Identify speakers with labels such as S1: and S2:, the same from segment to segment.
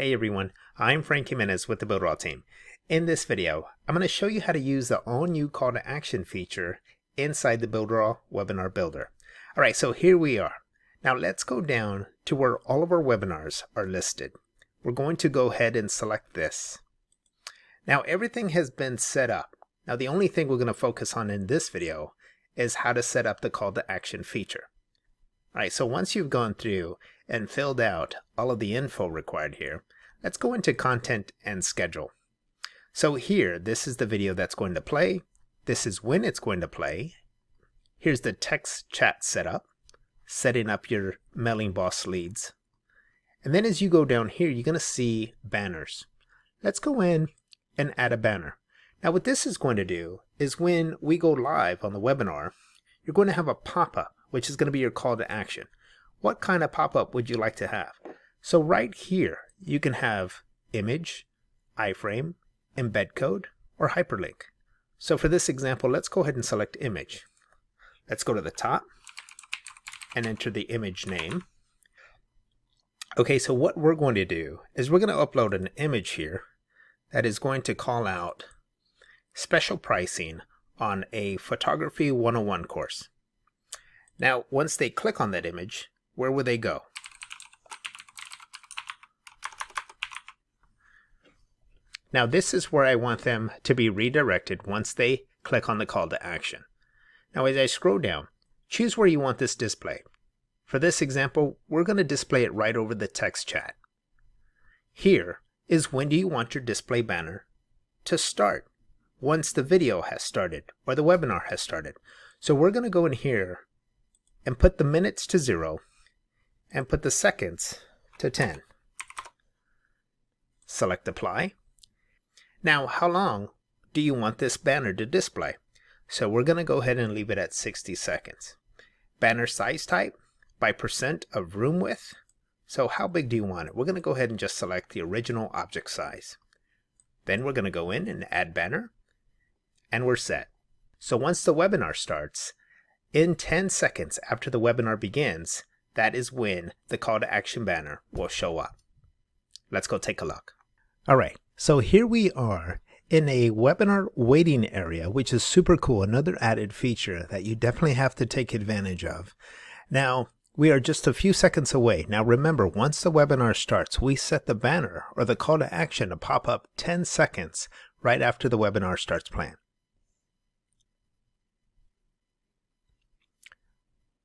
S1: Hey everyone, I'm Frank Jimenez with the Builderall team. In this video, I'm going to show you how to use the all-new call to action feature inside the Builderall webinar builder. Alright, so here we are. Now let's go down to where all of our webinars are listed. We're going to go ahead and select this. Now everything has been set up. Now the only thing we're going to focus on in this video is how to set up the call to action feature. Alright, so once you've gone through and filled out all of the info required here, let's go into content and schedule. So here, this is the video that's going to play. This is when it's going to play. Here's the text chat setup, setting up your mailing boss leads. And then as you go down here, you're going to see banners. Let's go in and add a banner. Now what this is going to do is when we go live on the webinar, you're going to have a pop-up, which is going to be your call to action. What kind of pop-up would you like to have? So right here, you can have image, iframe, embed code, or hyperlink. So for this example, let's go ahead and select image. Let's go to the top and enter the image name. Okay, so what we're going to do is we're going to upload an image here that is going to call out special pricing on a Photography 101 course. Now, once they click on that image, where will they go? Now, this is where I want them to be redirected once they click on the call to action. Now, as I scroll down, choose where you want this displayed. For this example, we're going to display it right over the text chat. Here is when do you want your display banner to start? Once the video has started or the webinar has started. So we're going to go in here and put the minutes to 0 and put the seconds to 10. Select apply. Now, how long do you want this banner to display? So we're going to go ahead and leave it at 60 seconds. Banner size type by percent of room width. So how big do you want it? We're going to go ahead and just select the original object size. Then we're going to go in and add banner. And we're set. So once the webinar starts, in 10 seconds after the webinar begins, that is when the call to action banner will show up. Let's go take a look. All right, so here we are in a webinar waiting area, which is super cool. Another added feature that you definitely have to take advantage of. Now, we are just a few seconds away. Now remember, once the webinar starts, we set the banner or the call to action to pop up 10 seconds right after the webinar starts playing.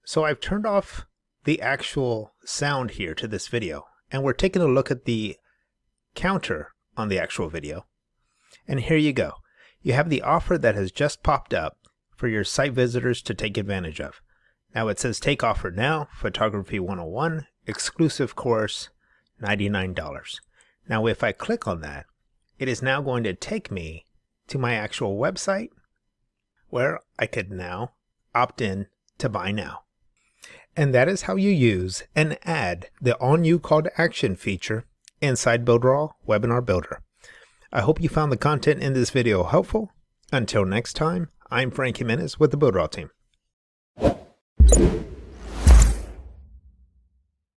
S1: So I've turned off the actual sound here to this video, and we're taking a look at the counter on the actual video. And here you go. You have the offer that has just popped up for your site visitors to take advantage of. Now it says take offer now, Photography 101, exclusive course, $99. Now if I click on that, it is now going to take me to my actual website where I could now opt in to buy now. And that is how you use and add the all-new call to action feature inside Builderall Webinar Builder. I hope you found the content in this video helpful. Until next time, I'm Frank Jimenez with the Builderall team.